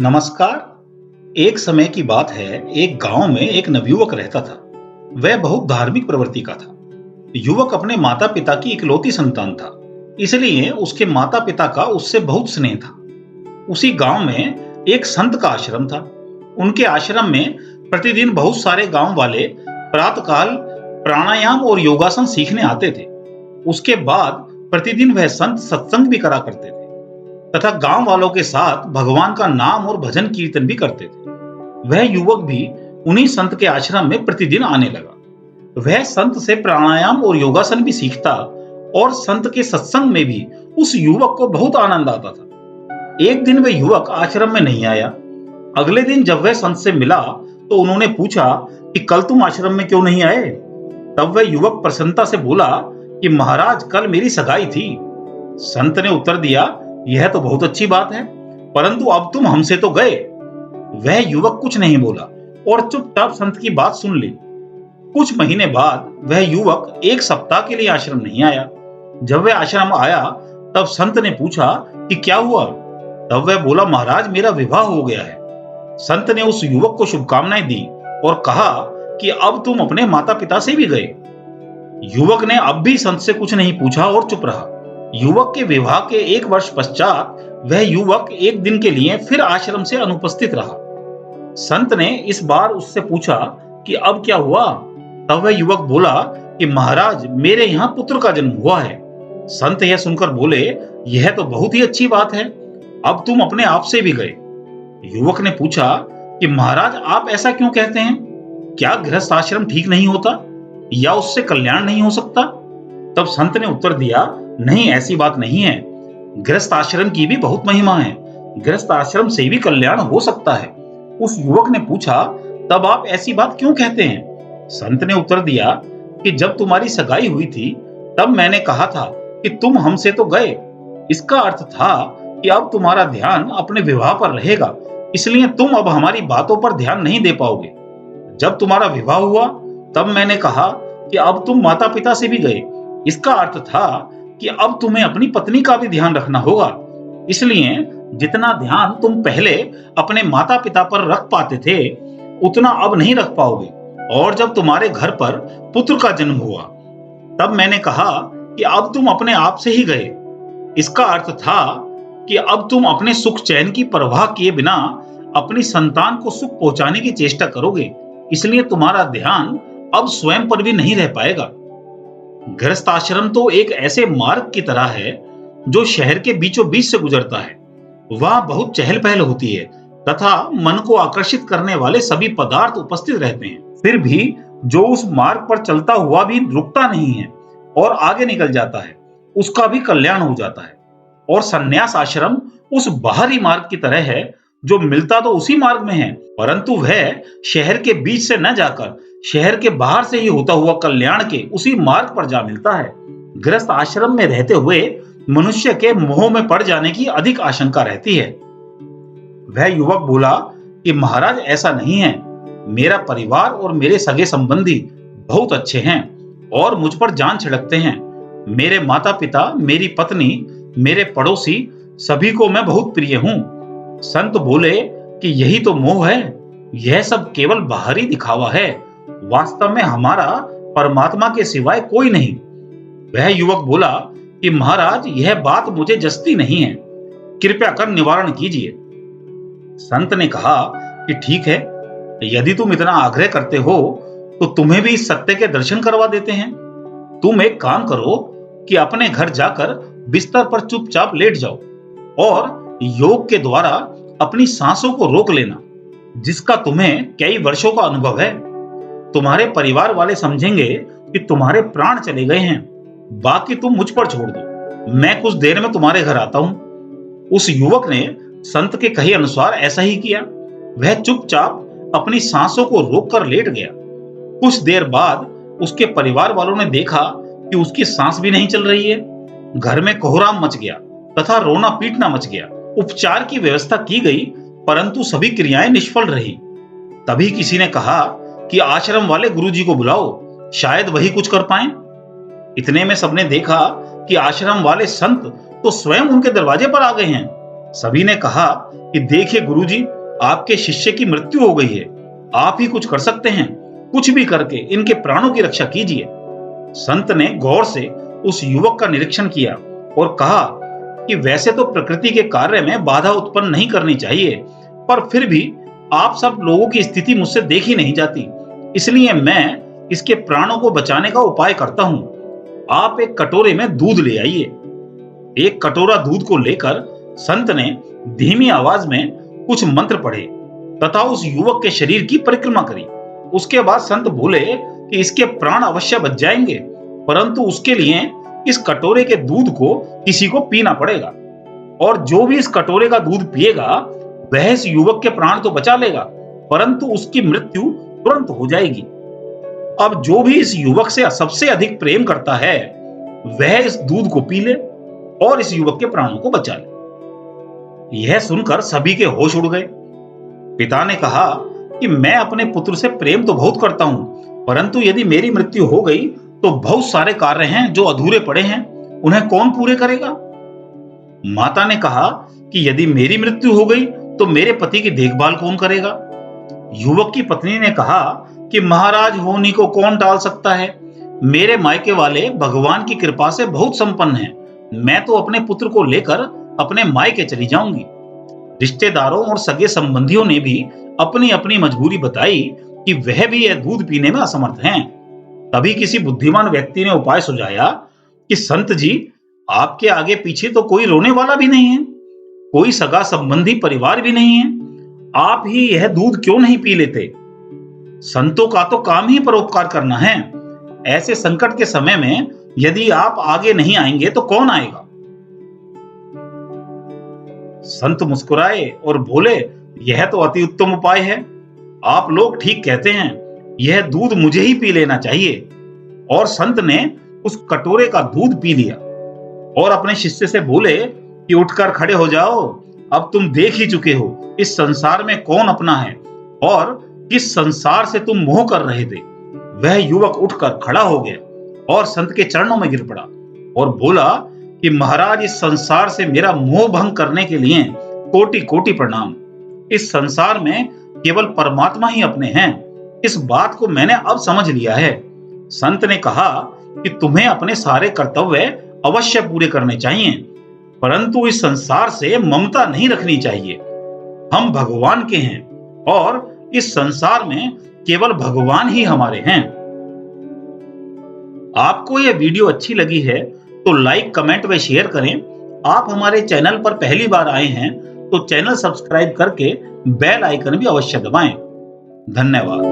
नमस्कार। एक समय की बात है, एक गांव में एक नवयुवक रहता था। वह बहुत धार्मिक प्रवृत्ति का था। युवक अपने माता पिता की इकलौती संतान था, इसलिए उसके माता पिता का उससे बहुत स्नेह था। उसी गांव में एक संत का आश्रम था। उनके आश्रम में प्रतिदिन बहुत सारे गांव वाले प्रातःकाल प्राणायाम और योगासन सीखने आते थे। उसके बाद प्रतिदिन वह संत सत्संग भी करा करते थे तथा गांव वालों के साथ भगवान का नाम और भजन कीर्तन भी करते थे। वह युवक भी उन्हीं संत के आश्रम में प्रतिदिन आने लगा। वह संत से प्राणायाम और योगासन भी सीखता और संत के सत्संग में भी उस युवक को बहुत आनंद आता था। एक दिन वह युवक आश्रम में नहीं आया। अगले दिन जब वह संत से मिला तो उन्होंने पूछा कि कल तुम आश्रम में क्यों नहीं आए। तब वह युवक प्रसन्नता से बोला कि महाराज, कल मेरी सगाई थी। संत ने उत्तर दिया, यह तो बहुत अच्छी बात है, परंतु अब तुम हमसे तो गए। वह युवक कुछ नहीं बोला और चुपचाप संत की बात सुन ली। कुछ महीने बाद वह युवक एक सप्ताह के लिए आश्रम नहीं आया। जब वह आश्रम आया तब संत ने पूछा कि क्या हुआ। तब वह बोला, महाराज, मेरा विवाह हो गया है। संत ने उस युवक को शुभकामनाएं दी और कहा कि अब तुम अपने माता पिता से भी गए। युवक ने अब भी संत से कुछ नहीं पूछा और चुप रहा। युवक के विवाह के एक वर्ष पश्चात वह युवक एक दिन के लिए फिर आश्रम से अनुपस्थित रहा। संत ने इस बार उससे पूछा कि अब क्या हुआ। तब वह युवक बोला कि महाराज, मेरे यहाँ पुत्र का जन्म हुआ है। संत यह सुनकर बोले, यह तो बहुत ही अच्छी बात है, अब तुम अपने आप से भी गए। युवक ने पूछा कि महाराज, आप ऐसा क्यों कहते हैं? क्या गृहस्थ आश्रम ठीक नहीं होता या उससे कल्याण नहीं हो सकता? तब संत ने उत्तर दिया, नहीं, ऐसी बात नहीं है। गृहस्थ आश्रम की भी बहुत महिमा है। गृहस्थ आश्रम से भी कल्याण हो सकता है। उस युवक ने पूछा, तब आप ऐसी बात क्यों कहते हैं? संत ने उत्तर दिया कि जब तुम्हारी सगाई हुई थी तब मैंने कहा था कि तुम हमसे तो गए। इसका अर्थ था कि अब तुम्हारा ध्यान अपने विवाह पर रहेगा, इसलिए तुम अब हमारी बातों पर ध्यान नहीं दे पाओगे। जब तुम्हारा विवाह हुआ तब मैंने कहा कि अब तुम माता पिता से भी गए। इसका अर्थ था कि अब तुम्हें अपनी पत्नी का भी ध्यान रखना होगा, इसलिए जितना ध्यान तुम पहले अपने माता पिता पर रख पाते थे उतना अब नहीं रख पाओगे। और जब तुम्हारे घर पर पुत्र का जन्म हुआ तब मैंने कहा कि अब तुम अपने आप से ही गए। इसका अर्थ था कि अब तुम अपने सुख चैन की परवाह किए बिना अपनी संतान को सुख पहुंचाने की चेष्टा करोगे, इसलिए तुम्हारा ध्यान अब स्वयं पर भी नहीं रह पाएगा। गृहस्थ आश्रम तो एक ऐसे मार्ग की तरह है जो शहर के बीचों बीच से गुजरता है। वहां बहुत चहल पहल होती है तथा मन को आकर्षित करने वाले सभी पदार्थ उपस्थित रहते हैं। फिर भी जो उस मार्ग पर चलता हुआ भी रुकता नहीं है और आगे निकल जाता है, उसका भी कल्याण हो जाता है। और संन्यास आश्रम उस बाहरी मार्ग की तरह है जो मिलता तो उसी मार्ग में है, परंतु वह शहर के बीच से न जाकर शहर के बाहर से ही होता हुआ कल्याण के उसी मार्ग पर जा मिलता है। गृहस्थ आश्रम में रहते हुए मनुष्य के मोह में पड़ जाने की अधिक आशंका रहती है। वह युवक बोला कि महाराज, ऐसा नहीं है। मेरा परिवार और मेरे सगे संबंधी बहुत अच्छे हैं और मुझ पर जान छिड़कते हैं। मेरे माता पिता, मेरी पत्नी, मेरे पड़ोसी, सभी को मैं बहुत प्रिय हूं। संत बोले कि यही तो मोह है, यह सब केवल बाहरी दिखावा है। वास्तव में हमारा परमात्मा के सिवाय कोई नहीं। वह युवक बोला कि महाराज, यह बात मुझे जचती नहीं है, कृपया कर निवारण कीजिए। संत ने कहा कि ठीक है, यदि तुम इतना आग्रह करते हो तो तुम्हें भी इस सत्य के दर्शन करवा देते हैं। तुम एक काम करो कि अपने घर जाकर बिस्तर पर चुपचाप लेट जाओ और योग के द्वारा अपनी सांसों को रोक लेना, जिसका तुम्हें कई वर्षों का अनुभव है। तुम्हारे परिवार वाले समझेंगे कि तुम्हारे प्राण चले गए हैं। बाकी तुम मुझ पर छोड़ दो, मैं कुछ देर में तुम्हारे घर आता हूं। उस युवक ने संत के कहे अनुसार ऐसा ही किया। वह चुपचाप अपनी सांसों को रोककर लेट गया। कुछ देर बाद उसके परिवार वालों ने देखा कि उसकी सांस भी नहीं चल रही है। घर में कोहराम मच गया तथा रोना पीटना मच गया। उपचार की व्यवस्था की गई, परंतु सभी क्रियाएं निष्फल रही। तभी किसी ने कहा कि आश्रम वाले गुरुजी को बुलाओ, शायद वही कुछ कर पाएं। इतने में सबने देखा कि आश्रम वाले संत तो स्वयं उनके दरवाजे पर आ गए हैं। सभी ने कहा कि देखिए गुरुजी, आपके शिष्य की मृत्यु हो गई है, आप ही कुछ कर सकते हैं, कुछ भी करके इनके प्राणों की रक्षा कीजिए। संत ने गौर से उस युवक का निरीक्षण किया और कहा कि वैसे तो प्रकृति के कार्य में बाधा उत्पन्न नहीं करनी चाहिए, पर फिर भी आप सब लोगों की स्थिति मुझसे देखी नहीं जाती, इसलिए मैं इसके प्राणों को बचाने का उपाय करता हूं। आप एक कटोरे में दूध ले आइए। एक कटोरा दूध को लेकर संत ने धीमी आवाज में कुछ मंत्र पढ़े तथा उस युवक के शरीर की परिक्रमा करी। उसके बाद संत बोले कि इसके प्राण अवश्य बच जाएंगे, परंतु उसके लिए इस कटोरे के दूध को किसी को पीना पड़ेगा, और जो भी इस कटोरे का दूध पिएगा वह इस युवक के प्राण तो बचा लेगा, परंतु उसकी मृत्यु तुरंत हो जाएगी। अब जो भी इस युवक से सबसे अधिक प्रेम करता है वह इस दूध को पी ले और इस युवक के प्राणों को बचा ले। यह सुनकर सभी के होश उड़ गए। पिता ने कहा कि मैं अपने पुत्र से प्रेम तो बहुत करता हूं, परंतु यदि मेरी मृत्यु हो गई तो बहुत सारे कार्य हैं जो अधूरे पड़े हैं, उन्हें कौन पूरे करेगा? माता ने कहा कि यदि मेरी मृत्यु हो गई तो मेरे पति की देखभाल कौन करेगा? युवक की पत्नी ने कहा कि महाराज होनी को कौन टाल सकता है? मेरे मायके वाले भगवान की कृपा से बहुत संपन्न हैं। मैं तो अपने पुत्र को लेकर अपने मायके चली जाऊंगी। रिश्तेदारों और सगे संबंधियों ने भी अपनी अपनी मजबूरी बताई कि वह भी यह दूध पीने में असमर्थ हैं। तभी किसी बुद्धिमान व्यक्ति ने उपाय सुझाया कि संत जी, आपके आगे पीछे तो कोई रोने वाला भी नहीं है, कोई सगा संबंधी परिवार भी नहीं है, आप ही यह दूध क्यों नहीं पी लेते? संतों का तो काम ही परोपकार करना है। ऐसे संकट के समय में यदि आप आगे नहीं आएंगे तो कौन आएगा? संत मुस्कुराए और बोले, यह तो अति उत्तम उपाय है। आप लोग ठीक कहते हैं, यह दूध मुझे ही पी लेना चाहिए। और संत ने उस कटोरे का दूध पी लिया और अपने शिष्य से बोले कि उठकर खड़े हो जाओ, अब तुम देख ही चुके हो इस संसार में कौन अपना है और किस संसार से तुम मोह कर रहे थे। वह युवक उठकर खड़ा हो गया और संत के चरणों में गिर पड़ा और बोला कि महाराज, इस संसार से मेरा मोह भंग करने के लिए कोटि कोटि प्रणाम। इस संसार में केवल परमात्मा ही अपने हैं, इस बात को मैंने अब समझ लिया है। संत ने कहा कि तुम्हें अपने सारे कर्तव्य अवश्य पूरे करने चाहिए, परंतु इस संसार से ममता नहीं रखनी चाहिए। हम भगवान के हैं और इस संसार में केवल भगवान ही हमारे हैं। आपको यह वीडियो अच्छी लगी है तो लाइक, कमेंट व शेयर करें। आप हमारे चैनल पर पहली बार आए हैं तो चैनल सब्सक्राइब करके बेल आइकन भी अवश्य दबाएं। धन्यवाद।